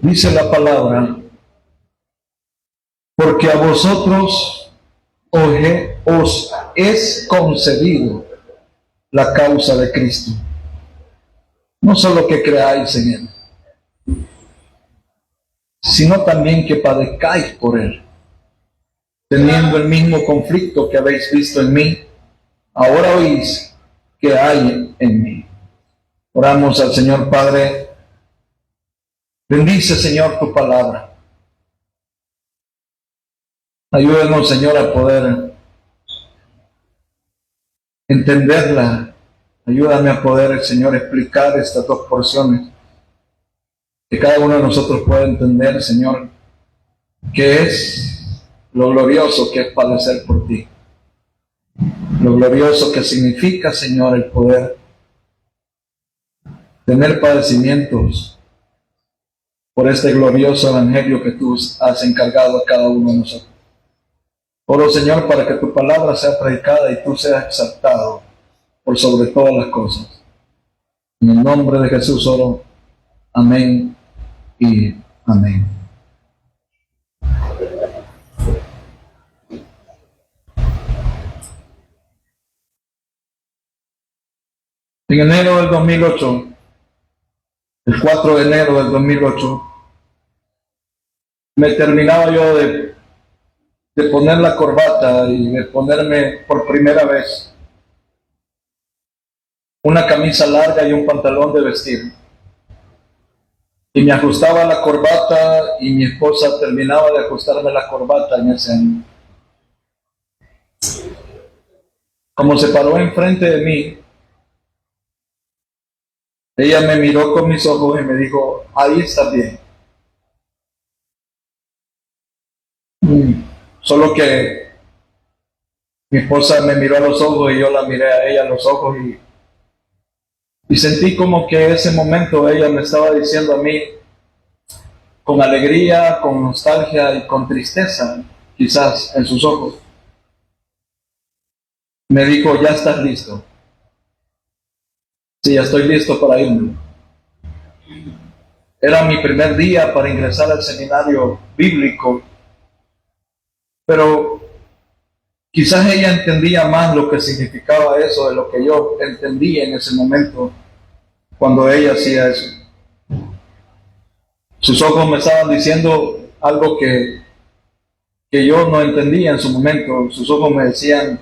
Dice la palabra, porque a vosotros os es concedido la causa de Cristo, no solo que creáis en Él, sino también que padezcáis por Él, teniendo el mismo conflicto que habéis visto en mí, ahora oís que hay en mí. Oramos al Señor. Padre, bendice, Señor, tu palabra. Ayúdanos, Señor, a poder entenderla. Ayúdame a poder, Señor, explicar estas dos porciones, que cada uno de nosotros pueda entender, Señor, qué es lo glorioso que es padecer por ti. Lo glorioso que significa, Señor, el poder tener padecimientos por este glorioso evangelio que tú has encargado a cada uno de nosotros. Oro, Señor, para que tu palabra sea predicada y tú seas exaltado por sobre todas las cosas. En el nombre de Jesús oro. Amén y amén. En enero del 2008, el 4 de enero del 2008, me terminaba yo de poner la corbata y de ponerme por primera vez una camisa larga y un pantalón de vestir. Y me ajustaba la corbata y mi esposa terminaba de ajustarme la corbata en ese año. Como se paró enfrente de mí, ella me miró con mis ojos y me dijo, ahí está bien. Solo que mi esposa me miró a los ojos y yo la miré a ella a los ojos y sentí como que ese momento ella me estaba diciendo a mí, con alegría, con nostalgia y con tristeza, quizás en sus ojos, me dijo, ya estás listo. Sí, ya estoy listo para irme. Era mi primer día para ingresar al seminario bíblico, pero quizás ella entendía más lo que significaba eso de lo que yo entendía en ese momento cuando ella hacía eso. Sus ojos me estaban diciendo algo que yo no entendía en su momento. Sus ojos me decían,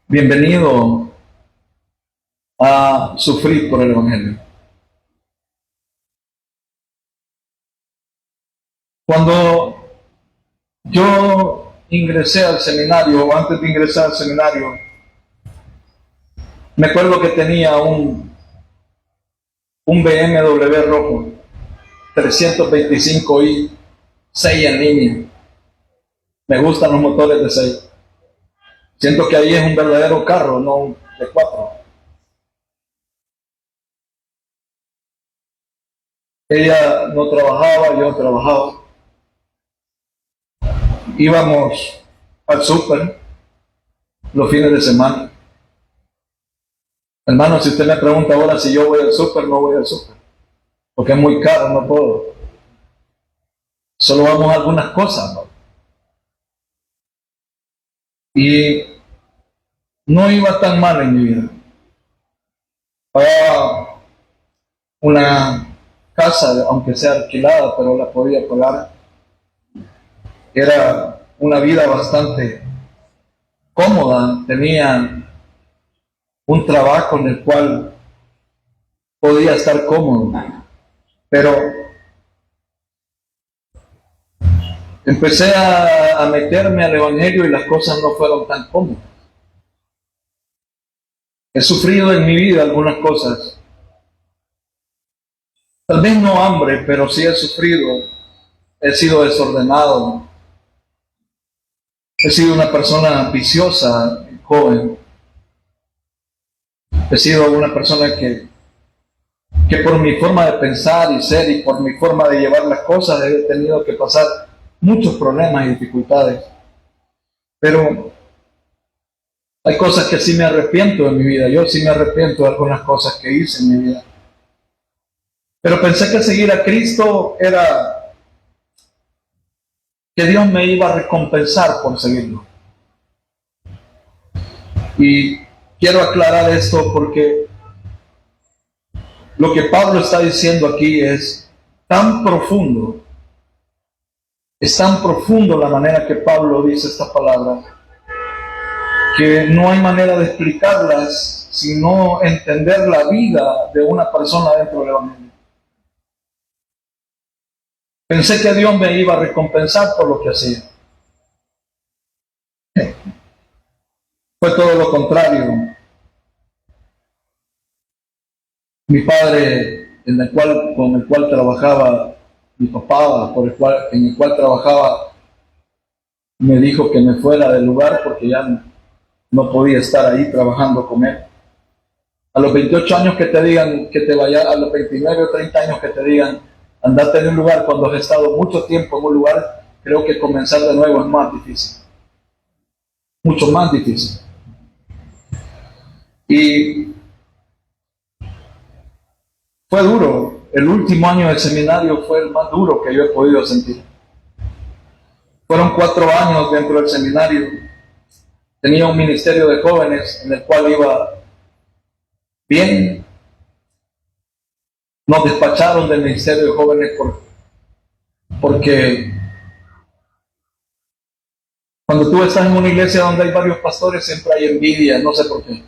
bienvenido a sufrir por el Evangelio. Cuando yo ingresé al seminario, o antes de ingresar al seminario, me acuerdo que tenía un BMW rojo, 325i, 6 en línea. Me gustan los motores de 6. Siento que ahí es un verdadero carro, no de 4. Ella no trabajaba, yo trabajaba. Íbamos al súper los fines de semana. Hermano, si usted me pregunta ahora si yo voy al súper, no voy al súper, porque es muy caro, no puedo. Solo vamos a algunas cosas, ¿no? Y no iba tan mal en mi vida. Pagaba una casa, aunque sea alquilada, pero la podía pagar. Era una vida bastante cómoda, tenía un trabajo en el cual podía estar cómodo, pero empecé a meterme al Evangelio y las cosas no fueron tan cómodas. He sufrido en mi vida algunas cosas, tal vez no hambre, pero sí he sufrido, he sido desordenado, he sido una persona ambiciosa, joven, he sido una persona que por mi forma de pensar y ser y por mi forma de llevar las cosas he tenido que pasar muchos problemas y dificultades. Pero hay cosas que sí me arrepiento de mi vida. Yo sí me arrepiento de algunas cosas que hice en mi vida. Pero pensé que seguir a Cristo era que Dios me iba a recompensar por seguirlo. Y quiero aclarar esto porque lo que Pablo está diciendo aquí es tan profundo, es tan profundo la manera que Pablo dice esta palabra, que no hay manera de explicarlas sino entender la vida de una persona dentro del Evangelio. Pensé que Dios me iba a recompensar por lo que hacía. Fue todo lo contrario. Mi padre, con el cual trabajaba, mi papá, en el cual trabajaba, me dijo que me fuera del lugar porque ya no podía estar ahí trabajando con él. A los 28 años que te digan que te vayas, a los 29 o 30 años que te digan, andate en un lugar cuando has estado mucho tiempo en un lugar, creo que comenzar de nuevo es más difícil. Mucho más difícil. Y fue duro. El último año del seminario fue el más duro que yo he podido sentir. Fueron 4 años dentro del seminario. Tenía un ministerio de jóvenes en el cual iba bien. Nos despacharon del ministerio de jóvenes porque cuando tú estás en una iglesia donde hay varios pastores siempre hay envidia, no sé por qué.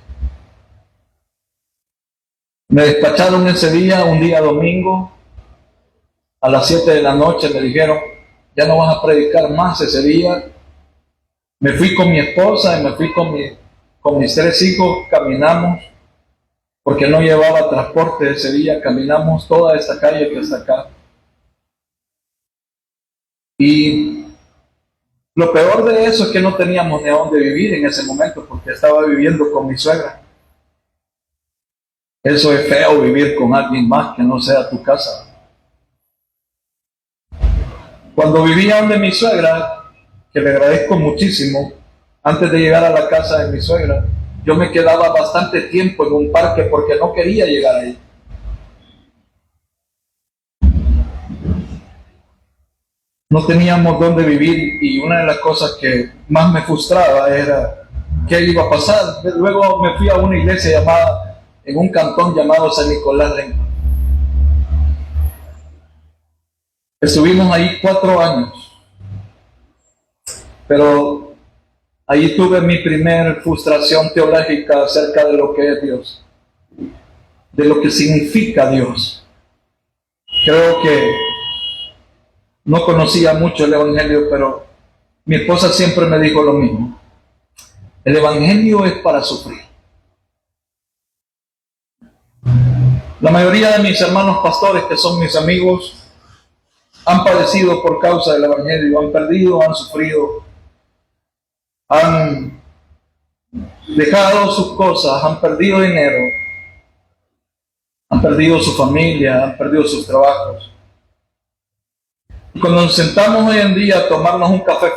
Me despacharon ese día, un día domingo, a las 7 de la noche me dijeron, ya no vas a predicar más ese día. Me fui con mi esposa y me fui con mis 3 hijos, caminamos, porque no llevaba transporte ese día, caminamos toda esta calle que está acá. Y lo peor de eso es que no teníamos ni a dónde vivir en ese momento, porque estaba viviendo con mi suegra. Eso es feo, vivir con alguien más que no sea tu casa. Cuando vivía donde mi suegra, que le agradezco muchísimo, antes de llegar a la casa de mi suegra, yo me quedaba bastante tiempo en un parque porque no quería llegar ahí. No teníamos dónde vivir y una de las cosas que más me frustraba era qué iba a pasar. Luego me fui a una iglesia en un cantón llamado San Nicolás Renco. Estuvimos ahí 4 años, pero ahí tuve mi primer frustración teológica acerca de lo que es Dios, de lo que significa Dios. Creo que no conocía mucho el Evangelio, pero mi esposa siempre me dijo lo mismo. El Evangelio es para sufrir. La mayoría de mis hermanos pastores, que son mis amigos, han padecido por causa del Evangelio, han perdido, han sufrido, han dejado sus cosas, han perdido dinero, han perdido su familia, han perdido sus trabajos. Y cuando nos sentamos hoy en día a tomarnos un café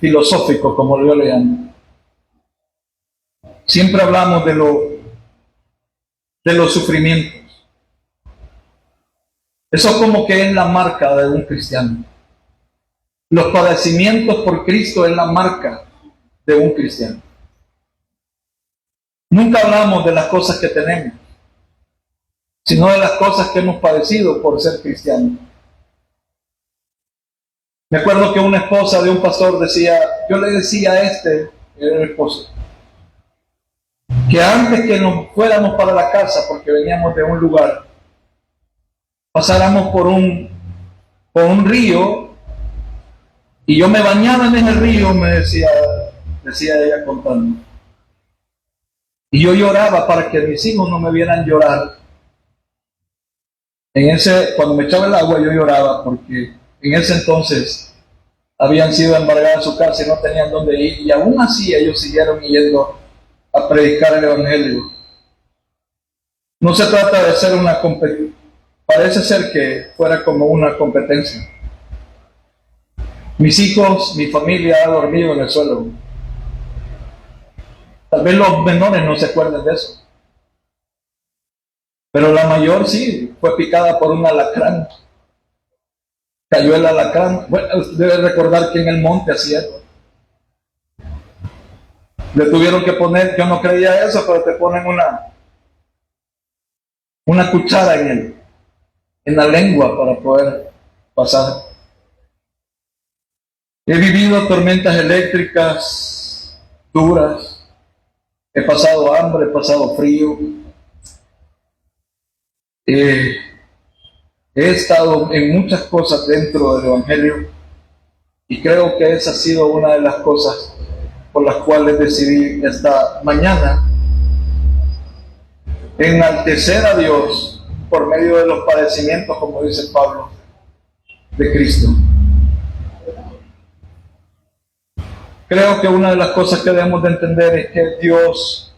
filosófico, como yo le llamo, siempre hablamos de los sufrimientos. Eso como que es la marca de un cristiano. Los padecimientos por Cristo es la marca de un cristiano. Nunca hablamos de las cosas que tenemos, sino de las cosas que hemos padecido por ser cristianos. Me acuerdo que una esposa de un pastor decía, yo le decía a era el esposo, que antes que nos fuéramos para la casa, porque veníamos de un lugar, pasáramos por un río, y yo me bañaba en ese río, me decía ella contando. Y yo lloraba para que mis hijos no me vieran llorar. Cuando me echaba el agua yo lloraba porque en ese entonces habían sido embargados en su casa y no tenían dónde ir. Y aún así ellos siguieron yendo a predicar el Evangelio. No se trata de ser una competencia. Parece ser que fuera como una competencia. Mis hijos, mi familia ha dormido en el suelo. Tal vez los menores no se acuerden de eso. Pero la mayor sí, fue picada por un alacrán. Cayó el alacrán. Bueno, usted debe recordar que en el monte hacía eso. Le tuvieron que poner, yo no creía eso, pero te ponen una cuchara en la lengua para poder pasar. He vivido tormentas eléctricas duras. He pasado hambre, he pasado frío. He estado en muchas cosas dentro del Evangelio y creo que esa ha sido una de las cosas por las cuales decidí esta mañana enaltecer a Dios por medio de los padecimientos, como dice Pablo, de Cristo. Creo que una de las cosas que debemos de entender es que Dios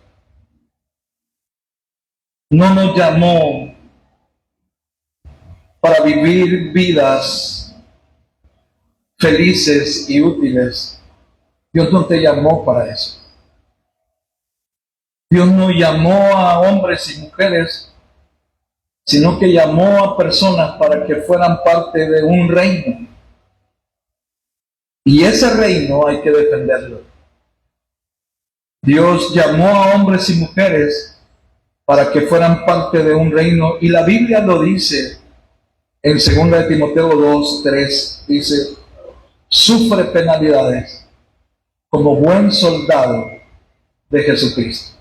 no nos llamó para vivir vidas felices y útiles. Dios no te llamó para eso. Dios no llamó a hombres y mujeres, sino que llamó a personas para que fueran parte de un reino. Y ese reino hay que defenderlo. Dios llamó a hombres y mujeres para que fueran parte de un reino. Y la Biblia lo dice en 2 de Timoteo 2:3. Dice, sufre penalidades como buen soldado de Jesucristo.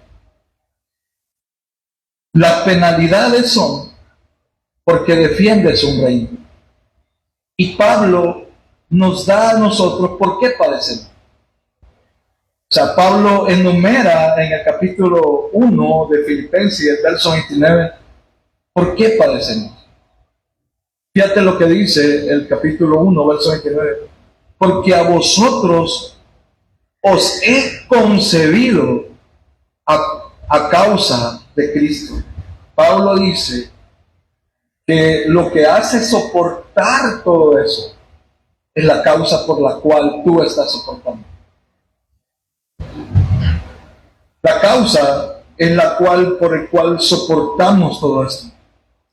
Las penalidades son porque defiendes un reino. Y Pablo nos da a nosotros por qué padecemos. O sea, Pablo enumera en el capítulo 1 de Filipenses, verso 29, ¿por qué padecemos? Fíjate lo que dice el capítulo 1, verso 29. Porque a vosotros os he concebido a causa de Cristo. Pablo dice que lo que hace soportar todo eso es la causa por la cual tú estás soportando. La causa es la cual por el cual soportamos todo esto.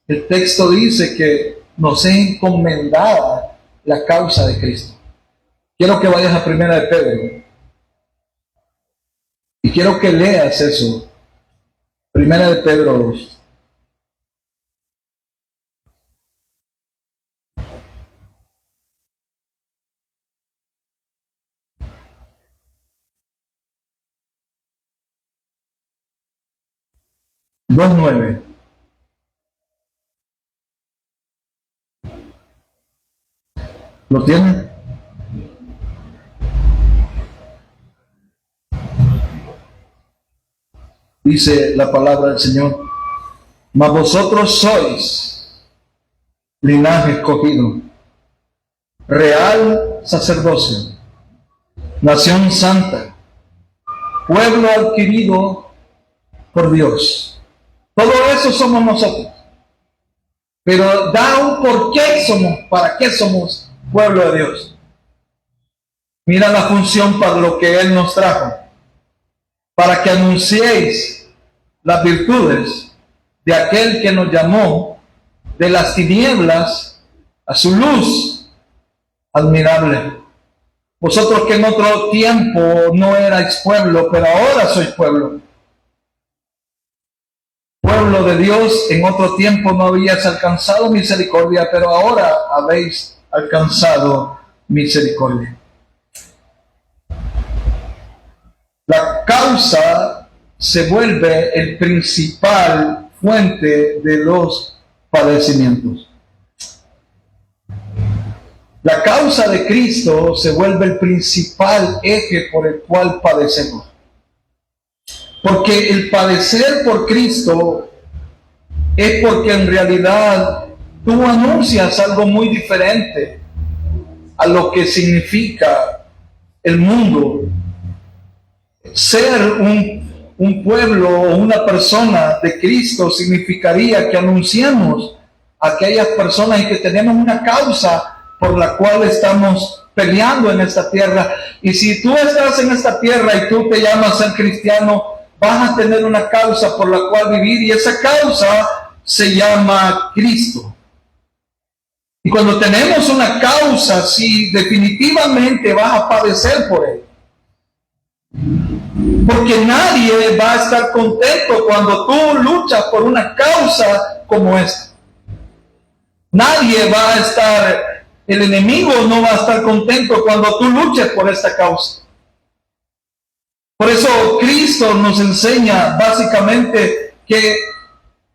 El texto dice que nos es encomendada la causa de Cristo. Quiero que vayas a 1 de Pedro y quiero que leas eso. 1 de Pedro 2. Dos nueve. ¿Lo tienen? Dice la palabra del Señor, mas vosotros sois linaje escogido, real sacerdocio, nación santa, pueblo adquirido por Dios. Todo eso somos nosotros. Pero da un por qué somos, para qué somos pueblo de Dios. Mira la función para lo que Él nos trajo. Para que anunciéis las virtudes de aquel que nos llamó de las tinieblas a su luz admirable. Vosotros que en otro tiempo no erais pueblo, pero ahora sois pueblo. Pueblo de Dios, en otro tiempo no habías alcanzado misericordia, pero ahora habéis alcanzado misericordia. La causa se vuelve el principal fuente de los padecimientos. La causa de Cristo se vuelve el principal eje por el cual padecemos. Porque el padecer por Cristo es porque en realidad tú anuncias algo muy diferente a lo que significa el mundo. Ser un pueblo o una persona de Cristo significaría que anunciamos a aquellas personas y que tenemos una causa por la cual estamos peleando en esta tierra. Y si tú estás en esta tierra y tú te llamas ser cristiano, vas a tener una causa por la cual vivir, y esa causa se llama Cristo. Y cuando tenemos una causa, sí, definitivamente vas a padecer por él. Porque nadie va a estar contento cuando tú luchas por una causa como esta. Nadie va a estar, el enemigo no va a estar contento cuando tú luches por esta causa. Por eso Cristo nos enseña básicamente que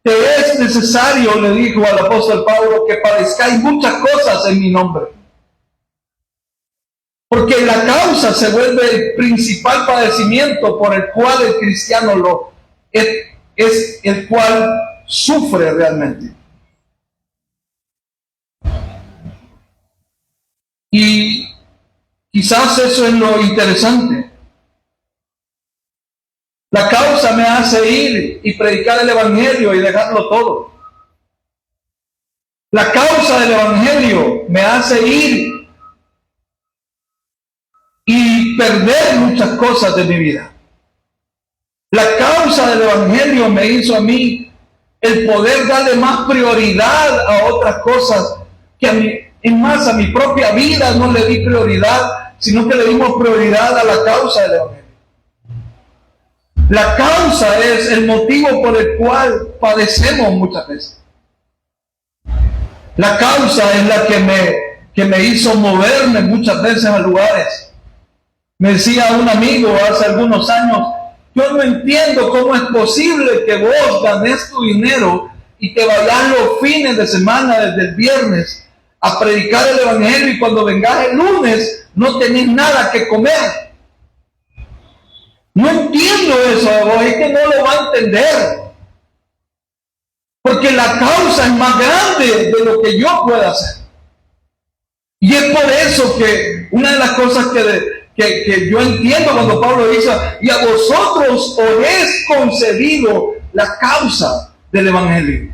te es necesario, le dijo al apóstol Pablo, que padezcáis muchas cosas en mi nombre. Porque la causa se vuelve el principal padecimiento por el cual el cristiano es el cual sufre realmente. Y quizás eso es lo interesante. La causa me hace ir y predicar el evangelio y dejarlo todo. La causa del evangelio me hace ir y perder muchas cosas de mi vida. La causa del evangelio me hizo a mí el poder darle más prioridad a otras cosas que a mí, en más a mi propia vida no le di prioridad, sino que le dimos prioridad a la causa del evangelio. La causa es el motivo por el cual padecemos muchas veces. La causa es la que me hizo moverme muchas veces a lugares. Me decía un amigo hace algunos años, yo no entiendo cómo es posible que vos ganes tu dinero y te vayas los fines de semana desde el viernes a predicar el evangelio y cuando vengas el lunes no tenés nada que comer. No entiendo eso, es que no lo va a entender. Porque la causa es más grande de lo que yo pueda hacer. Y es por eso que una de las cosas que yo entiendo cuando Pablo dice, y a vosotros os es concedido la causa del evangelio.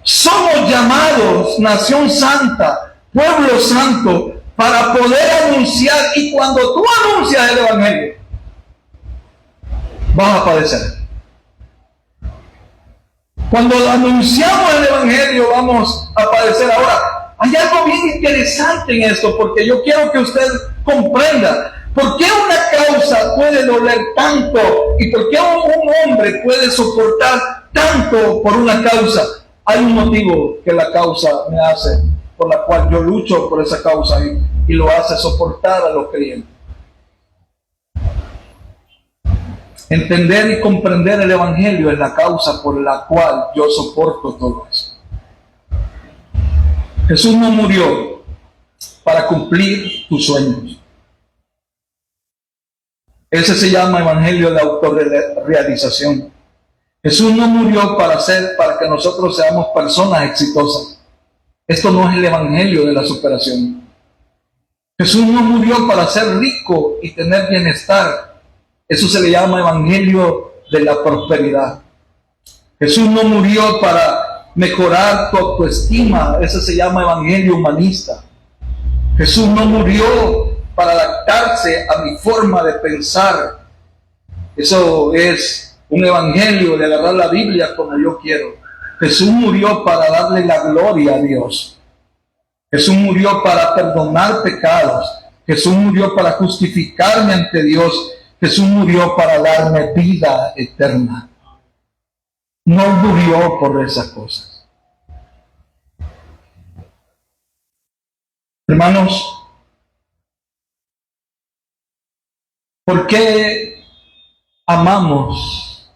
Somos llamados nación santa, pueblo santo, para poder anunciar, y cuando tú anuncias el evangelio, vas a padecer. Cuando anunciamos el evangelio vamos a padecer. Ahora, hay algo bien interesante en esto, porque yo quiero que usted comprenda por qué una causa puede doler tanto y por qué un hombre puede soportar tanto por una causa. Hay un motivo que la causa me hace, por la cual yo lucho por esa causa y lo hace soportar a los creyentes. Entender y comprender el evangelio es la causa por la cual yo soporto todo eso. Jesús no murió para cumplir tus sueños. Ese se llama evangelio de autorrealización. Jesús no murió para que nosotros seamos personas exitosas. Esto no es el evangelio de la superación. Jesús no murió para ser rico y tener bienestar. Eso se le llama evangelio de la prosperidad. Jesús no murió para mejorar tu autoestima. Eso se llama evangelio humanista. Jesús no murió para adaptarse a mi forma de pensar. Eso es un evangelio de agarrar la Biblia como yo quiero. Jesús murió para darle la gloria a Dios. Jesús murió para perdonar pecados. Jesús murió para justificarme ante Dios. Jesús murió para darme vida eterna. No murió por esas cosas. Hermanos, ¿por qué amamos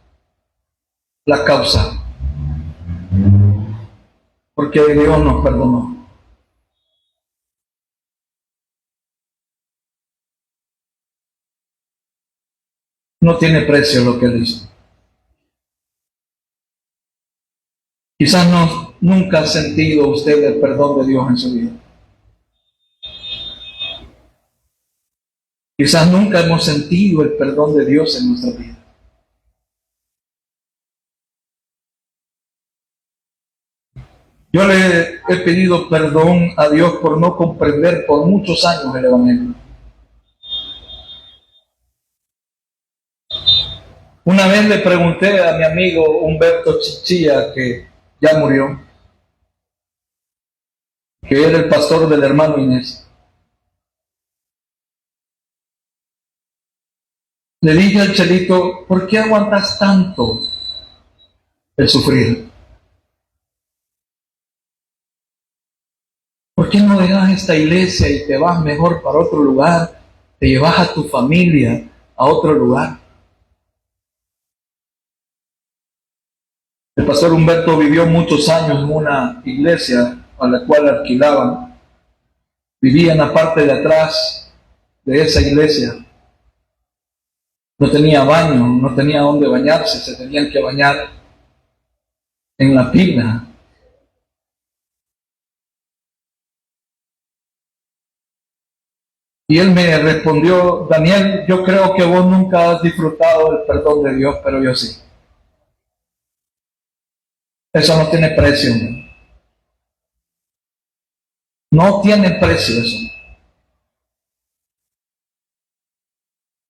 la causa? Porque Dios nos perdonó. No tiene precio lo que Él hizo. Quizás nunca ha sentido usted el perdón de Dios en su vida. Quizás nunca hemos sentido el perdón de Dios en nuestra vida. Yo le he pedido perdón a Dios por no comprender por muchos años el evangelio. Una vez le pregunté a mi amigo Humberto Chichilla, que ya murió, que era el pastor del hermano Inés. Le dije al Chelito, ¿por qué aguantas tanto el sufrir? ¿Por qué no dejas esta iglesia y te vas mejor para otro lugar? Te llevas a tu familia a otro lugar. El pastor Humberto vivió muchos años en una iglesia a la cual alquilaban. Vivía en la parte de atrás de esa iglesia. No tenía baño, no tenía dónde bañarse, se tenían que bañar en la pila. Y él me respondió, Daniel, yo creo que vos nunca has disfrutado del perdón de Dios, pero yo sí. Eso no tiene precio. No tiene precio eso.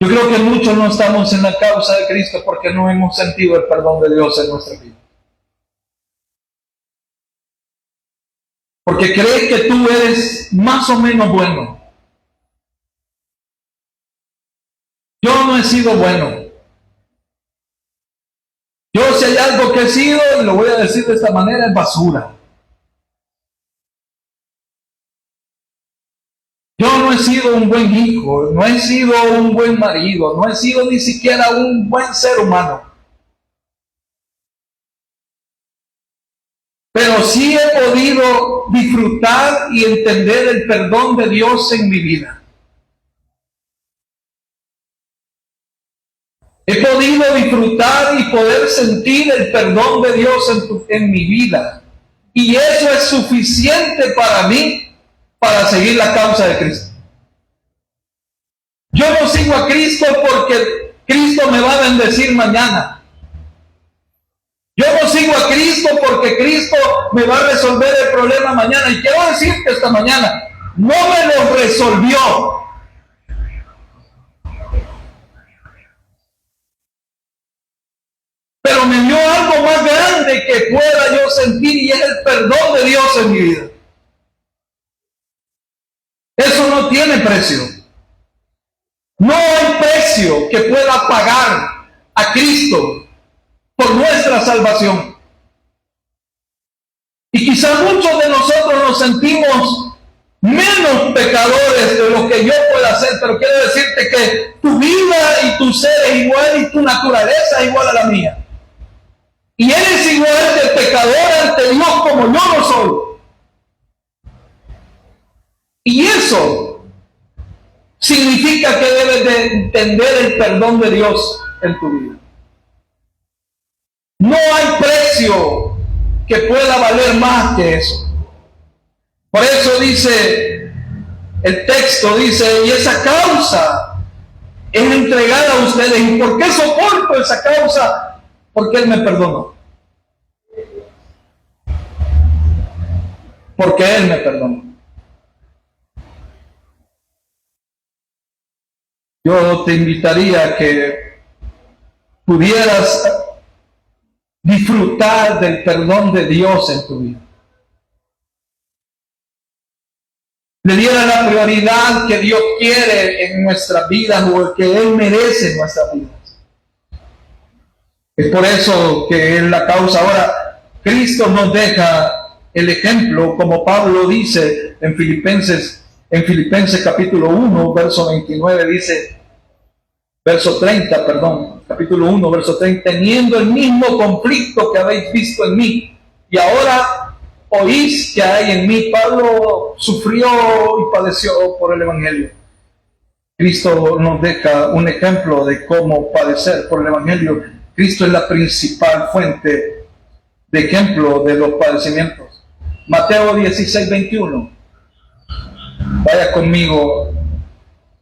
Yo creo que muchos no estamos en la causa de Cristo porque no hemos sentido el perdón de Dios en nuestra vida. Porque crees que tú eres más o menos bueno. Yo no he sido bueno. Yo si hay algo que he sido, y lo voy a decir de esta manera, es basura. Yo no he sido un buen hijo, no he sido un buen marido, no he sido ni siquiera un buen ser humano. Pero sí he podido disfrutar y entender el perdón de Dios en mi vida. He podido disfrutar y poder sentir el perdón de Dios en mi vida. Y eso es suficiente para mí para seguir la causa de Cristo. Yo no sigo a Cristo porque Cristo me va a bendecir mañana. Yo no sigo a Cristo porque Cristo me va a resolver el problema mañana. Y quiero decirte esta mañana, no me lo resolvió. Pero me dio algo más grande que pueda yo sentir y es el perdón de Dios en mi vida. Eso no tiene precio. No hay precio que pueda pagar a Cristo por nuestra salvación. Y quizás muchos de nosotros nos sentimos menos pecadores de lo que yo pueda hacer, pero quiero decirte que tu vida y tu ser es igual y tu naturaleza es igual a la mía. Y eres igual de pecador ante Dios como yo lo soy. Y eso significa que debes de entender el perdón de Dios en tu vida. No hay precio que pueda valer más que eso. Por eso dice, el texto dice, y esa causa es entregada a ustedes. ¿Y por qué soporto esa causa? Porque Él me perdonó. Porque Él me perdonó. Yo te invitaría a que pudieras disfrutar del perdón de Dios en tu vida. Le diera la prioridad que Dios quiere en nuestras vidas o que Él merece en nuestras vidas. Es por eso que es la causa. Ahora, Cristo nos deja el ejemplo, como Pablo dice en Filipenses capítulo 1, verso 29, dice, capítulo 1, verso 30, teniendo el mismo conflicto que habéis visto en mí, y ahora oís que hay en mí. Pablo sufrió y padeció por el Evangelio. Cristo nos deja un ejemplo de cómo padecer por el Evangelio. Cristo es la principal fuente de ejemplo de los padecimientos. Mateo 16, 21. Vaya conmigo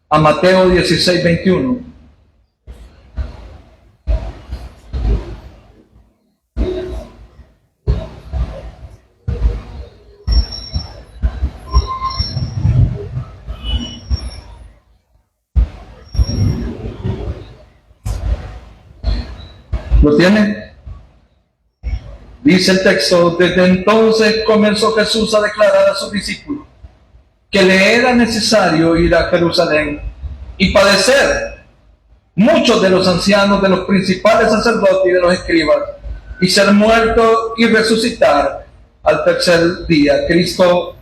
a Mateo 16, 21. ¿Lo tiene? Dice el texto: desde entonces comenzó Jesús a declarar a sus discípulos que le era necesario ir a Jerusalén y padecer muchos de los ancianos, de los principales sacerdotes y de los escribas, y ser muerto y resucitar al tercer día. Cristo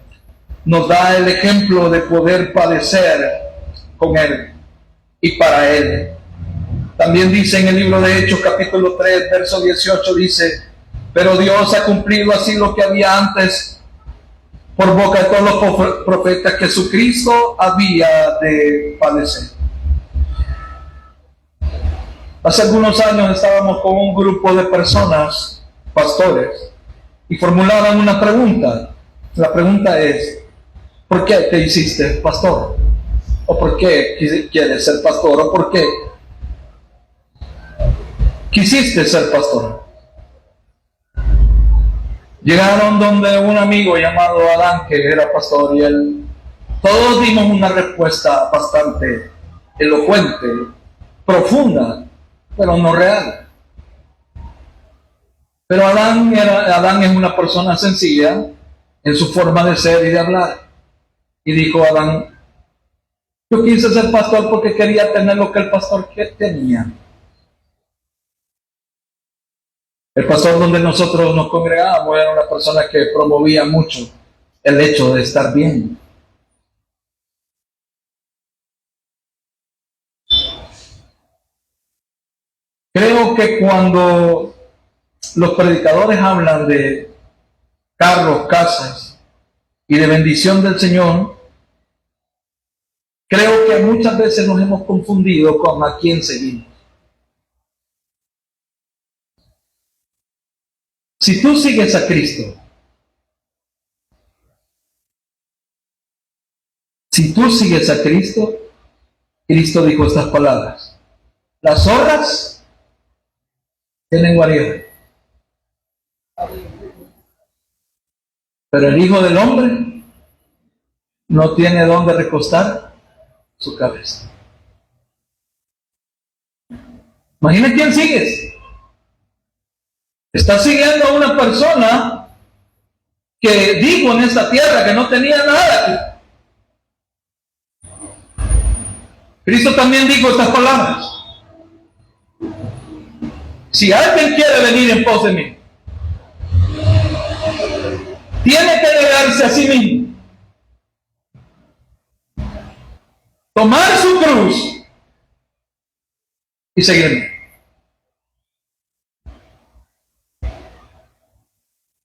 nos da el ejemplo de poder padecer con Él y para Él. También dice en el libro de Hechos, capítulo 3, verso 18, dice: pero Dios ha cumplido así lo que había antes por boca de todos los profetas, que Jesucristo había de padecer. Hace algunos años estábamos con un grupo de personas, pastores, y formulaban una pregunta. La pregunta es: ¿por qué te hiciste pastor? ¿O por qué quieres ser pastor? ¿O por qué quisiste ser pastor? Llegaron donde un amigo llamado Adán, que era pastor, y todos dimos una respuesta bastante elocuente, profunda, pero no real. Pero Adán es una persona sencilla en su forma de ser y de hablar. Y dijo Adán: yo quise ser pastor porque quería tener lo que el pastor tenía. El pastor donde nosotros nos congregábamos era una persona que promovía mucho el hecho de estar bien. Creo que cuando los predicadores hablan de carros, casas y de bendición del Señor, creo que muchas veces nos hemos confundido con a quién seguimos. Si tú sigues a Cristo, Cristo dijo estas palabras: las zorras tienen guarida, pero el Hijo del Hombre no tiene dónde recostar su cabeza. Imagina quién sigues. Estás siguiendo a una persona que dijo en esta tierra que no tenía nada. Cristo también dijo estas palabras: si alguien quiere venir en pos de mí, tiene que negarse a sí mismo, tomar su cruz y seguirme.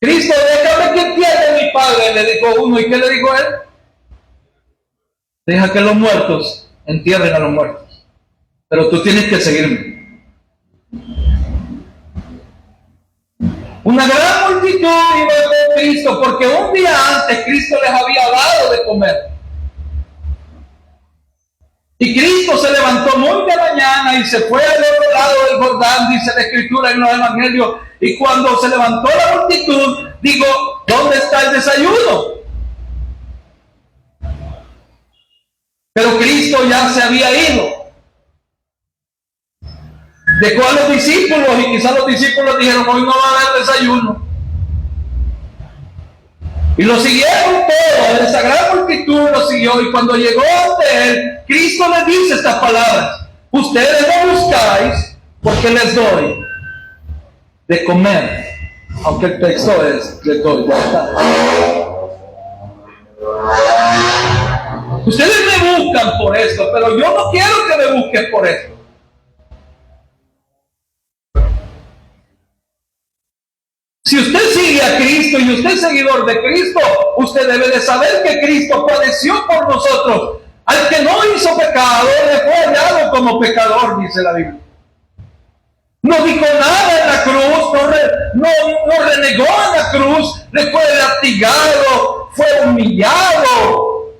Cristo, déjame que entiende mi Padre, le dijo uno. ¿Y qué le dijo él? Deja que los muertos entierren a los muertos, pero tú tienes que seguirme. Una gran multitud iba a ver Cristo, porque un día antes Cristo les había dado de comer. Y Cristo se levantó muy de mañana y se fue al otro lado del Jordán, dice la Escritura en los Evangelios. Y cuando se levantó la multitud, digo: ¿dónde está el desayuno? Pero Cristo ya se había ido. Dejó a los discípulos, y quizás los discípulos dijeron: hoy no va a haber desayuno. Y lo siguieron todos, esa gran multitud lo siguió. Y cuando llegó ante él, Cristo les dice estas palabras: ustedes me buscáis porque les doy de comer. Aunque el texto es: les doy de estar. Ustedes me buscan por esto, pero yo no quiero que me busquen por esto. Si usted sigue a Cristo y usted es seguidor de Cristo, usted debe de saber que Cristo padeció por nosotros. Al que no hizo pecado, le fue hallado como pecador, dice la Biblia. No dijo nada en la cruz, no renegó en la cruz, le fue latigado, fue humillado,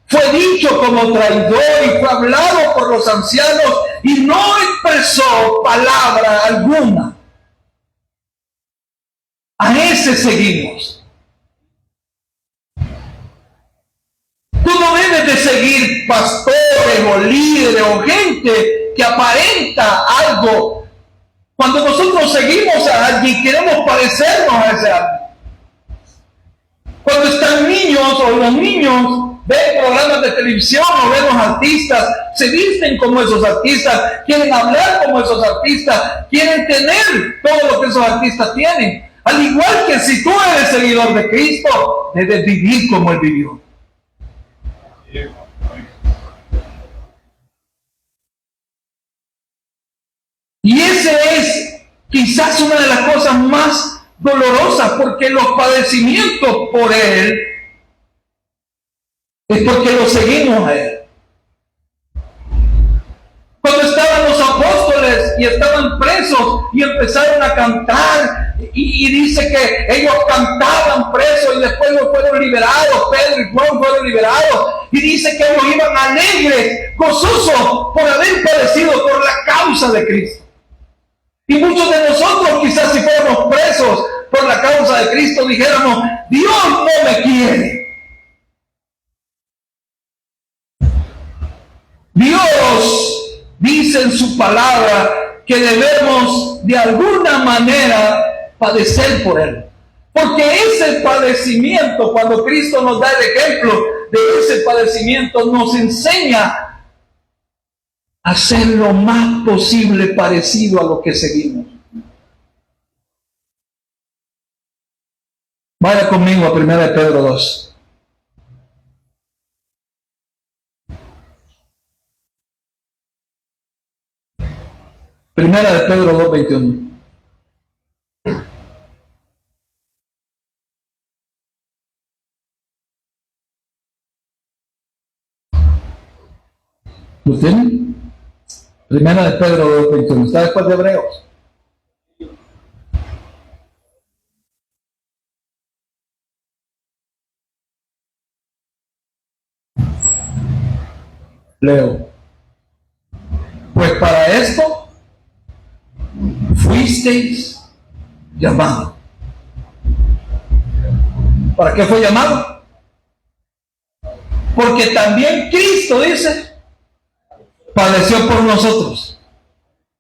fue dicho como traidor y fue hablado por los ancianos y no expresó palabra alguna. A ese seguimos. Tú no debes de seguir pastores o líderes o gente que aparenta algo Cuando nosotros seguimos a alguien, queremos parecernos a ese alguien. Cuando están niños o los niños ven programas de televisión o ven los artistas, se visten como esos artistas, quieren hablar como esos artistas, quieren tener todo lo que esos artistas tienen. Al igual que si tú eres seguidor de Cristo, debes vivir como Él vivió. Y ese es quizás una de las cosas más dolorosas, porque los padecimientos por Él es porque lo seguimos a Él. Cuando estaban los apóstoles y estaban presos y empezaron a cantar, y dice que ellos cantaban presos y después los fueron liberados, Pedro y Juan fueron liberados, y dice que ellos iban alegres, gozosos por haber padecido por la causa de Cristo. Y muchos de nosotros quizás si fuéramos presos por la causa de Cristo dijéramos, Dios no me quiere. Dios dice en su palabra que debemos de alguna manera padecer por Él. Porque ese padecimiento, cuando Cristo nos da el ejemplo de ese padecimiento, nos enseña a ser lo más posible parecido a lo que seguimos. Vaya conmigo a 1 Pedro 2. Primera de Pedro 2, 21. ¿Lo tienen? Primera de Pedro 2, 21. ¿Está después de Hebreos? Leo. Pues para esto fuisteis llamados. ¿Para qué fue llamado? Porque también Cristo, dice, padeció por nosotros,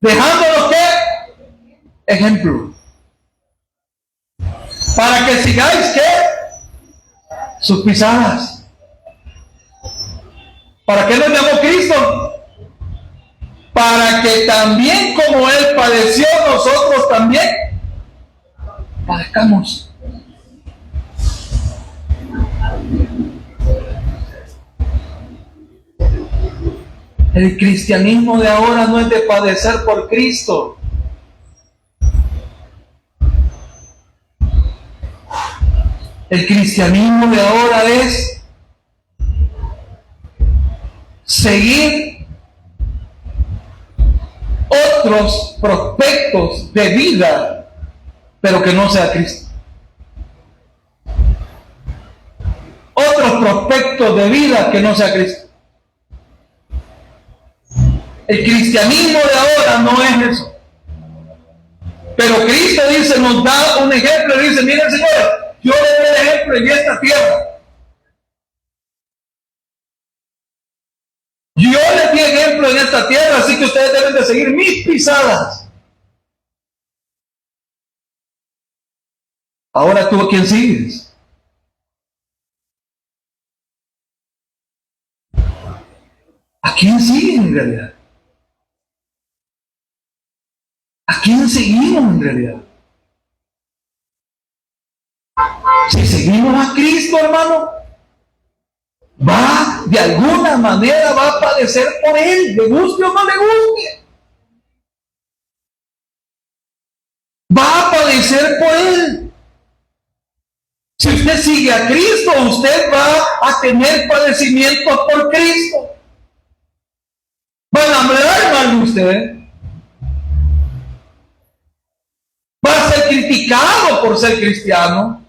dejándonos ¿qué? Ejemplo. Para que sigáis ¿qué? Sus pisadas. ¿Para qué nos llamó Cristo? Para que también como Él padeció, nosotros también padezcamos. El cristianismo de ahora no es de padecer por Cristo. El cristianismo de ahora es seguir otros prospectos de vida, pero que no sea Cristo. Otros prospectos de vida que no sea Cristo. El cristianismo de ahora no es eso. Pero Cristo dice, nos da un ejemplo y dice, miren señores, yo les doy el ejemplo en esta tierra. Yo les di ejemplo en esta tierra, así que ustedes deben de seguir mis pisadas. Ahora tú, ¿a quién sigues? ¿A quién siguen en realidad? ¿A quién seguimos en realidad? Si seguimos a Cristo, hermano, va, de alguna manera va a padecer por Él, le guste o no le guste. Va a padecer por Él. Si usted sigue a Cristo, usted va a tener padecimientos por Cristo. Van a hablar mal de usted. Va a ser criticado por ser cristiano.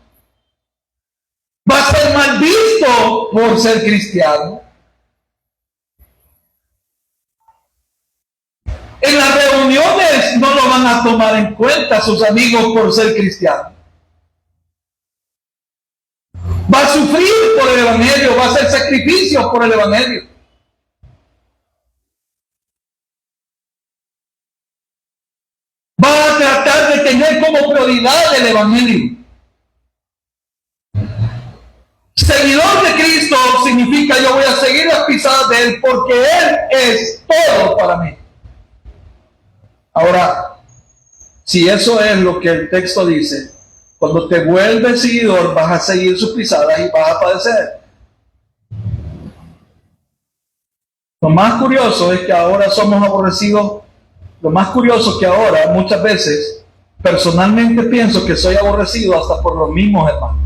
Va a ser mal visto por ser cristiano. En las reuniones no lo van a tomar en cuenta sus amigos por ser cristiano. Va a sufrir por el Evangelio, va a hacer sacrificios por el Evangelio. Va autoridad del Evangelio. Seguidor de Cristo significa yo voy a seguir las pisadas de Él porque Él es todo para mí. Ahora, si eso es lo que el texto dice, cuando te vuelves seguidor vas a seguir sus pisadas y vas a padecer. Lo más curioso es que ahora somos aborrecidos. Lo más curioso es que ahora muchas veces personalmente pienso que soy aborrecido hasta por los mismos hermanos.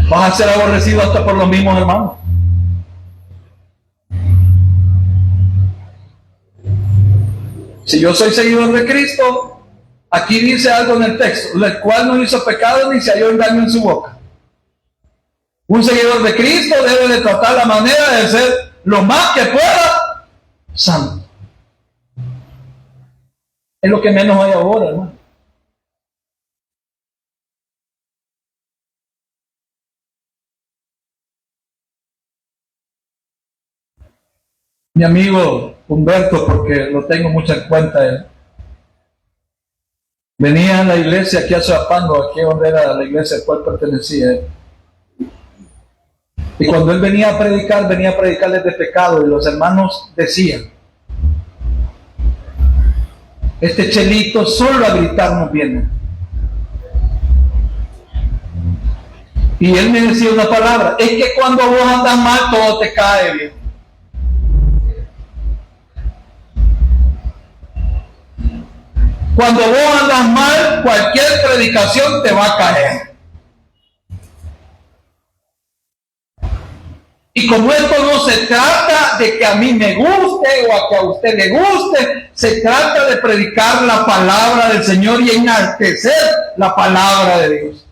Vas a ser aborrecido hasta por los mismos hermanos. Si yo soy seguidor de Cristo, aquí dice algo en el texto, el cual no hizo pecado ni se halló engaño en su boca. Un seguidor de Cristo debe de tratar la manera de ser lo más que pueda santo. Es lo que menos hay ahora, hermano. Mi amigo Humberto, porque lo tengo mucho en cuenta él, venía a la iglesia aquí a Soapango, aquí donde era la iglesia a la cual pertenecía él. Y cuando él venía a predicar desde pecado, y los hermanos decían, este chelito solo a gritarnos viene. Y él me decía una palabra, es que cuando vos andas mal todo te cae bien. Cuando vos andas mal, cualquier predicación te va a caer. Y como esto no se trata de que a mí me guste o a que a usted le guste, se trata de predicar la palabra del Señor y enaltecer la palabra de Dios.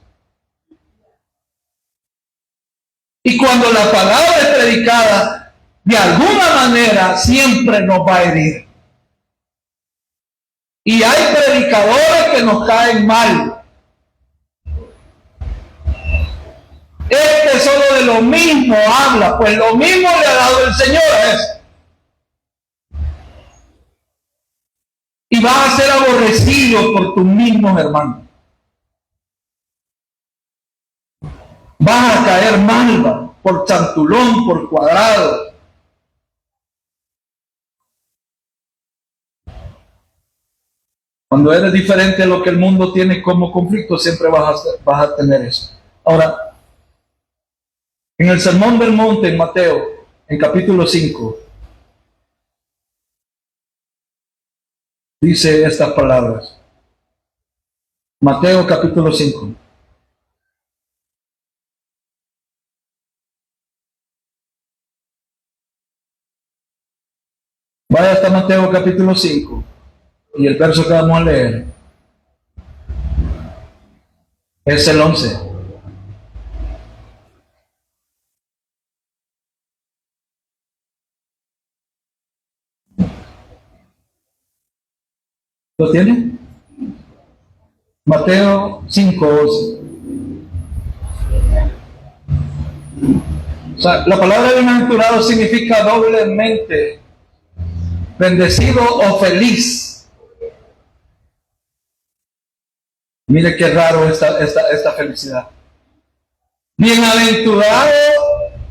Y cuando la palabra es predicada, de alguna manera siempre nos va a herir. Y hay predicadores que nos caen mal. Este solo de lo mismo habla, pues lo mismo le ha dado el Señor a eso. Y vas a ser aborrecido por tus mismos hermanos. Vas a caer mal por chantulón, por cuadrado. Cuando eres diferente a lo que el mundo tiene como conflicto, siempre vas a tener eso. Ahora, en el Sermón del Monte, en Mateo, en capítulo 5, dice estas palabras. Mateo capítulo 5. Vaya hasta Mateo capítulo 5 y el verso que vamos a leer es el 11. ¿Lo tiene? Mateo 5:11. O sea, la palabra bienaventurado significa doblemente bendecido o feliz. Mire qué raro esta felicidad. Bienaventurado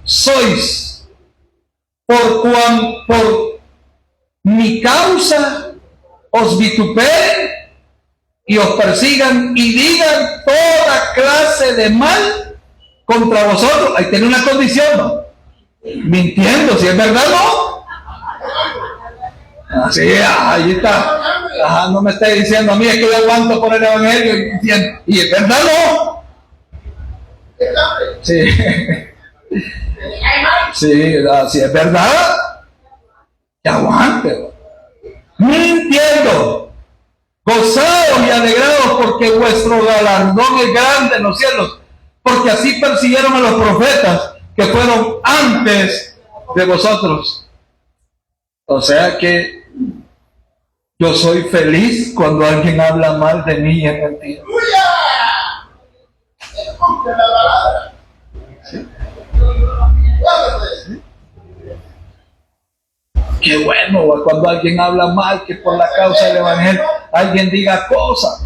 sois por mi causa os vituperen y os persigan y digan toda clase de mal contra vosotros. Ahí tiene una condición, ¿no? Mintiendo, si es verdad, ¿no? Así, ahí está. Ajá, no me esté diciendo a mí, es que yo aguanto por el Evangelio y es verdad, ¿no? Sí. Sí, si es verdad, que aguante. Mintiendo, gozados y alegrados porque vuestro galardón es grande en los cielos, porque así persiguieron a los profetas que fueron antes de vosotros. O sea que yo soy feliz cuando alguien habla mal de mí y es mentira. ¿Sí? ¿Sí? Qué bueno cuando alguien habla mal, que por la causa del Evangelio alguien diga cosas.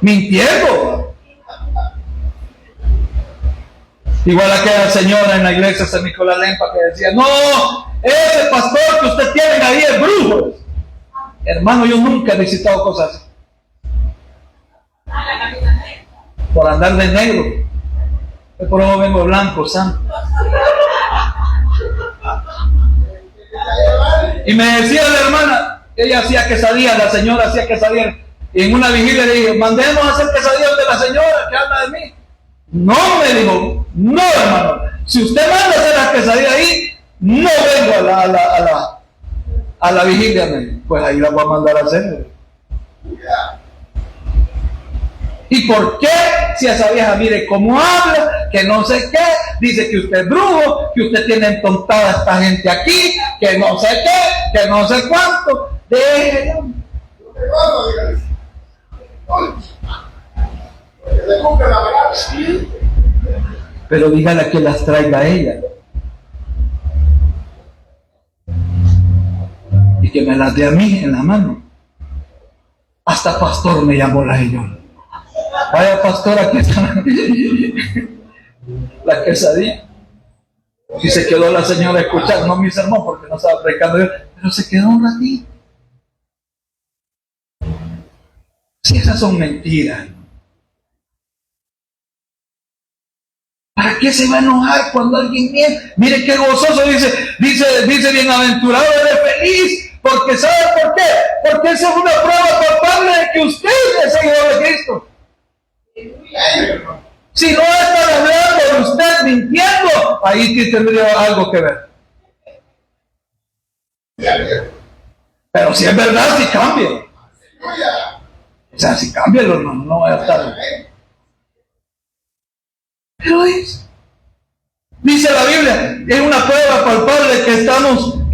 mintiendo. Igual aquella señora en la iglesia San Nicolás Lempa que decía, no, ese pastor que usted tiene ahí es brujo. Hermano, yo nunca he visitado cosas así. Por andar de negro. Yo por eso vengo blanco, santo. Y me decía la hermana, ella hacía quesadillas, la señora hacía quesadillas. Y en una vigilia le dije, mandemos a hacer quesadillas de la señora que habla de mí. No, me dijo, no, hermano. Si usted manda a hacer las quesadillas ahí, no vengo a la vigilia. Pues ahí la voy a mandar a hacer. ¿Y por qué? Si esa vieja, mire cómo habla, que no sé qué, dice que usted es brujo, que usted tiene entontada a esta gente aquí, que no sé qué, que no sé cuánto. Déjelo. Pero dígale que las traiga a ella. Y que me las dé a mí en la mano. Hasta pastor me llamó la señora. Vaya pastora, aquí está la quesadilla. Y se quedó la señora escuchando, no mi sermón porque no estaba predicando yo, pero se quedó un ratito. Si esas son mentiras, ¿para qué se va a enojar cuando alguien miente? Mire qué gozoso, dice bienaventurado, eres feliz, porque ¿sabe por qué? Porque esa es una prueba palpable de que usted es seguidor de Cristo. Si no están hablando de usted mintiendo, ahí sí tendría algo que ver. Pero si es verdad, si cambia. O sea, si cambia, hermano, no va a estar. Pero dice la Biblia, es una prueba palpable que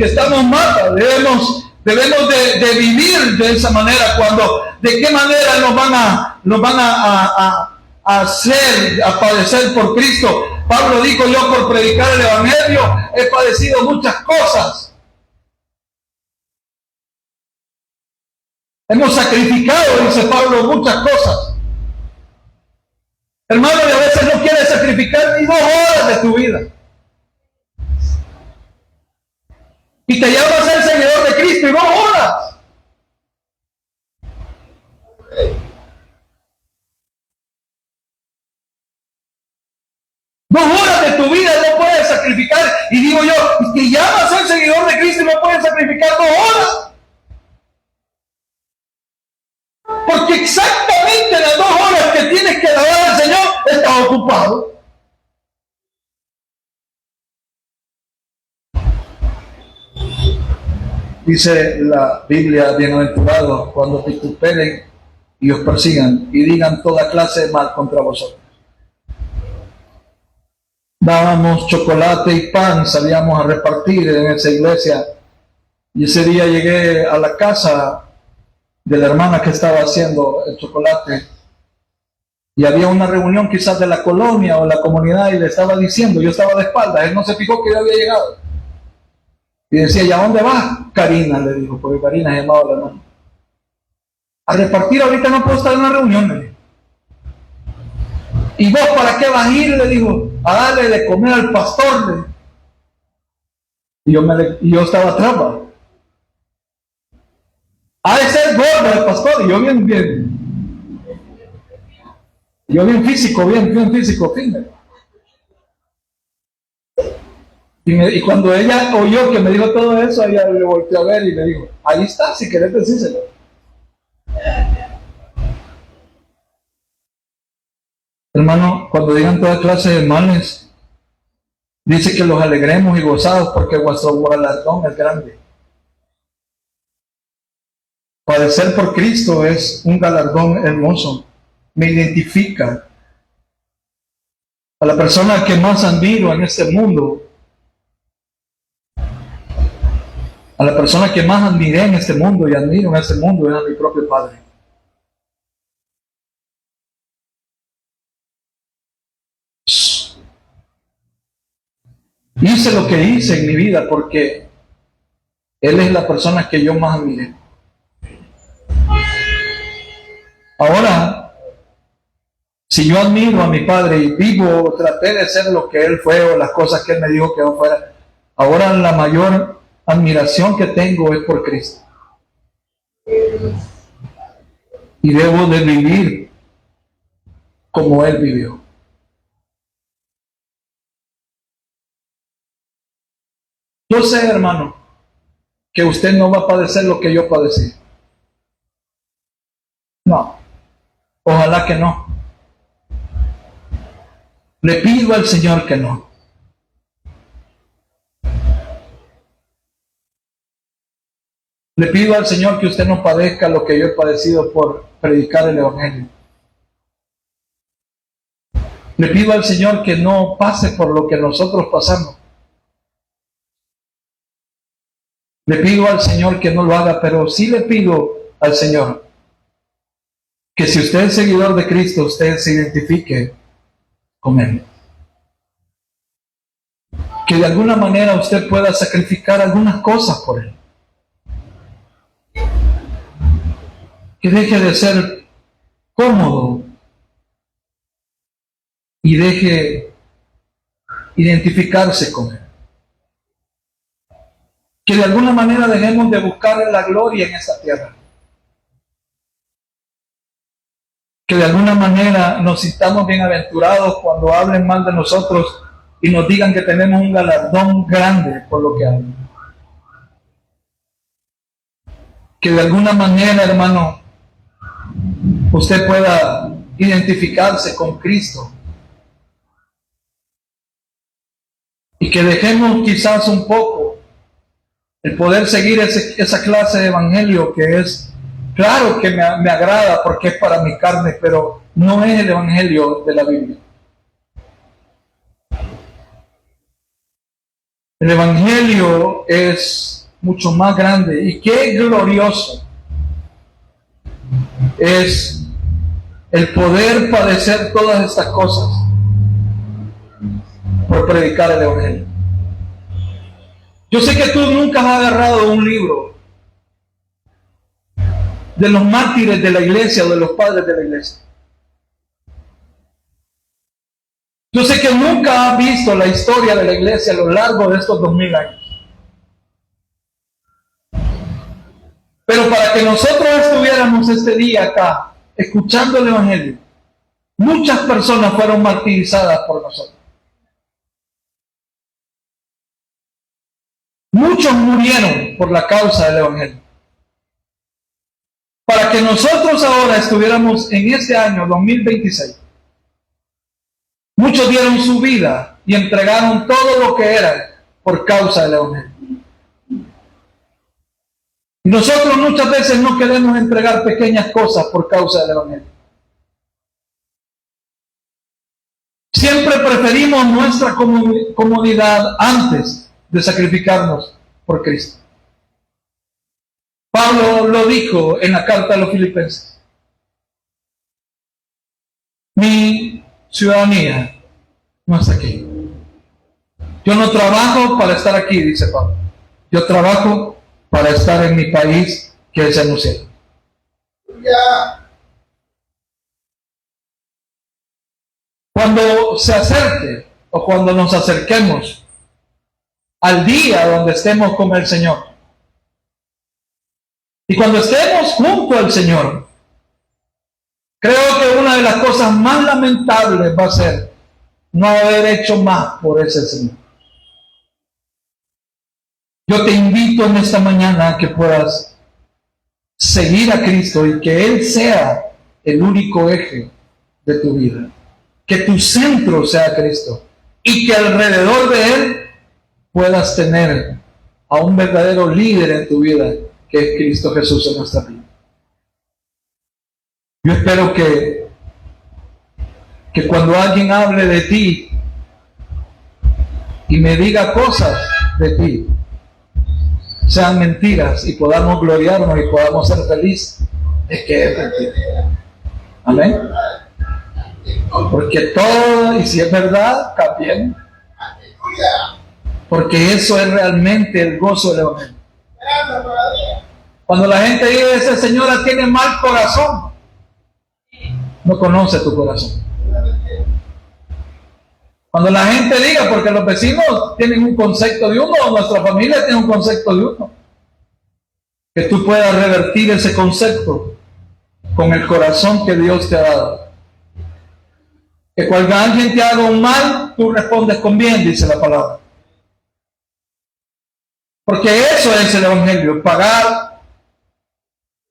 estamos mal. Debemos de vivir de esa manera. ¿De qué manera nos van a hacer, a padecer por Cristo? Pablo dijo, yo por predicar el Evangelio he padecido muchas cosas. Hemos sacrificado, dice Pablo, muchas cosas. Hermano, y a veces no quieres sacrificar ni 2 horas de tu vida. Y te llamas a ser seguidor de Cristo y 2 horas. Dos horas de tu vida no puedes sacrificar. Y digo yo, te llamas a ser seguidor de Cristo y no puedes sacrificar 2 horas. Porque exactamente las 2 horas que tienes que alabar al Señor, estás ocupado. Dice la Biblia, bienaventurados cuando te vituperen y os persigan y digan toda clase de mal contra vosotros. Dábamos chocolate y pan, salíamos a repartir en esa iglesia. Y ese día llegué a la casa de la hermana que estaba haciendo el chocolate. Y había una reunión quizás de la colonia o la comunidad y le estaba diciendo, yo estaba de espaldas, él no se fijó que yo había llegado. Y decía, ¿y a dónde vas? Karina, le dijo, porque Karina se llamaba la hermana. A repartir, ahorita no puedo estar en una reunión, le dijo. ¿Y vos para qué vas a ir? Le dijo, a darle de comer al pastor. Le dijo. Y yo estaba atrás, ¿va? Ha de ser gordo el pastor, y yo bien físico, bien físico, firme. Y cuando ella oyó que me dijo todo eso, ella le volteó a ver y le dijo, ahí está, si querés decírselo. Hermano, cuando digan toda clase de males, dice que los alegremos y gozados porque vuestro galardón es grande. Padecer por Cristo es un galardón hermoso. Me identifica. A la persona que más admiro en este mundo, a la persona que más admiré en este mundo y admiro en este mundo es a mi propio Padre. Hice lo que hice en mi vida porque Él es la persona que yo más admiré. Ahora, Si yo admiro a mi padre y vivo, traté de ser lo que él fue o las cosas que él me dijo que no fuera, ahora la mayor admiración que tengo es por Cristo. Y debo de vivir como él vivió. Yo sé, hermano, que usted no va a padecer lo que yo padecí. No. Ojalá que no. Le pido al Señor que no. Le pido al Señor que usted no padezca lo que yo he padecido por predicar el Evangelio. Le pido al Señor que no pase por lo que nosotros pasamos. Le pido al Señor que no lo haga, pero sí le pido al Señor que si usted es seguidor de Cristo, usted se identifique con Él. Que de alguna manera usted pueda sacrificar algunas cosas por Él. Que deje de ser cómodo y deje identificarse con Él. Que de alguna manera dejemos de buscar la gloria en esta tierra. Que de alguna manera nos sintamos bienaventurados cuando hablen mal de nosotros y nos digan que tenemos un galardón grande por lo que hablan. Que de alguna manera, hermano, usted pueda identificarse con Cristo. Y que dejemos quizás un poco el poder seguir esa clase de evangelio que es, claro que me agrada porque es para mi carne, pero no es el evangelio de la Biblia. El evangelio es mucho más grande y qué glorioso es el poder padecer todas estas cosas por predicar el evangelio. Yo sé que tú nunca has agarrado un libro de los mártires de la iglesia o de los padres de la iglesia. Yo sé que nunca has visto la historia de la iglesia a lo largo de estos 2000 años. Pero para que nosotros estuviéramos este día acá, escuchando el evangelio, muchas personas fueron martirizadas por nosotros. Muchos murieron por la causa del evangelio. Para que nosotros ahora estuviéramos en este año 2026, muchos dieron su vida y entregaron todo lo que eran por causa del evangelio. Y nosotros muchas veces no queremos entregar pequeñas cosas por causa del evangelio. Siempre preferimos nuestra comodidad antes de sacrificarnos por Cristo. Pablo lo dijo en la carta a los Filipenses. Mi ciudadanía no está aquí. Yo no trabajo para estar aquí, dice Pablo. Yo trabajo para estar en mi país, que es el cielo. Cuando se acerque o cuando nos acerquemos al día donde estemos con el Señor, y cuando estemos junto al Señor, creo que una de las cosas más lamentables va a ser no haber hecho más por ese Señor. Yo te invito en esta mañana a que puedas seguir a Cristo y que Él sea el único eje de tu vida. Que tu centro sea Cristo y que alrededor de Él puedas tener a un verdadero líder en tu vida, que es Cristo Jesús en nuestra vida. Yo espero que cuando alguien hable de ti y me diga cosas de ti, sean mentiras y podamos gloriarnos y podamos ser felices, es que es mentira. Amén. Porque todo, y si es verdad, también. Porque eso es realmente el gozo del evangelio. Cuando la gente dice, esa señora tiene mal corazón, no conoce tu corazón. Cuando la gente diga, porque los vecinos tienen un concepto de uno, o nuestra familia tiene un concepto de uno, que tú puedas revertir ese concepto con el corazón que Dios te ha dado. Que cuando alguien te haga un mal, tú respondes con bien, dice la palabra. Porque eso es el Evangelio, pagar,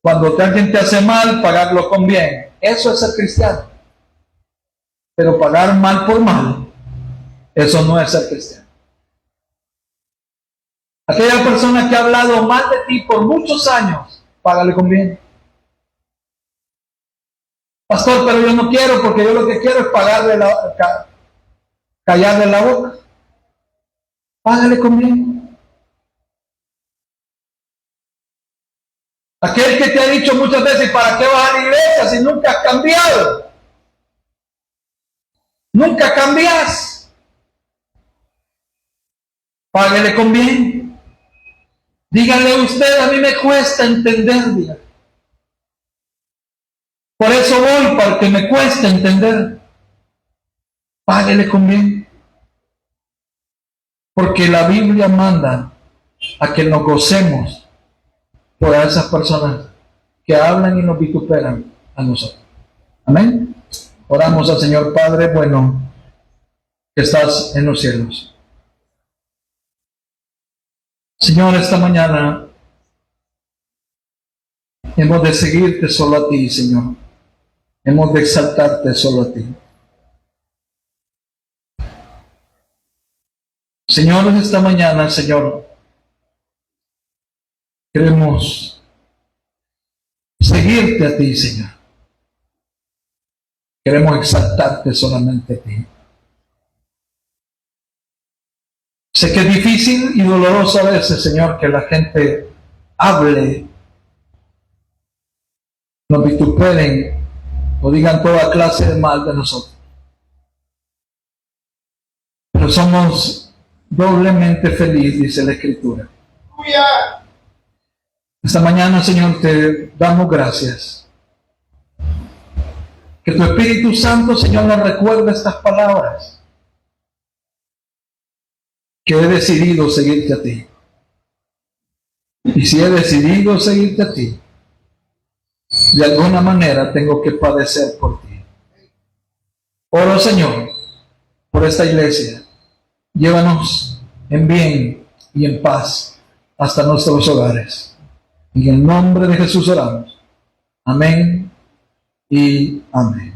cuando alguien te hace mal, pagarlo con bien. Eso es ser cristiano. Pero pagar mal por mal, eso no es ser cristiano. Aquella persona que ha hablado mal de ti por muchos años, págale con bien. Pastor, pero yo no quiero, porque yo lo que quiero es callarle la boca. Págale con bien. Aquel que te ha dicho muchas veces, ¿para qué vas a la iglesia si nunca has cambiado? Nunca cambias. Págale con bien. Dígale usted, a mí me cuesta entender, dígale. Por eso voy, para que me cueste entender. Páguele con bien. Porque la Biblia manda a que nos gocemos por esas personas que hablan y nos vituperan a nosotros. Amén. Oramos al Señor. Padre bueno, que estás en los cielos. Señor, esta mañana hemos de seguirte solo a ti, Señor. Hemos de exaltarte solo a ti. Señor, esta mañana, Señor, queremos seguirte a ti, Señor. Queremos exaltarte solamente a ti. Sé que es difícil y doloroso a veces, Señor, que la gente hable, nos vituperen o digan toda clase de mal de nosotros. Pero somos doblemente felices, dice la Escritura. Esta mañana, Señor, te damos gracias. Que tu Espíritu Santo, Señor, nos recuerde estas palabras. Que he decidido seguirte a ti. Y si he decidido seguirte a ti, de alguna manera tengo que padecer por ti. Oro, Señor, por esta iglesia. Llévanos en bien y en paz hasta nuestros hogares. En el nombre de Jesús oramos. Amén y amén.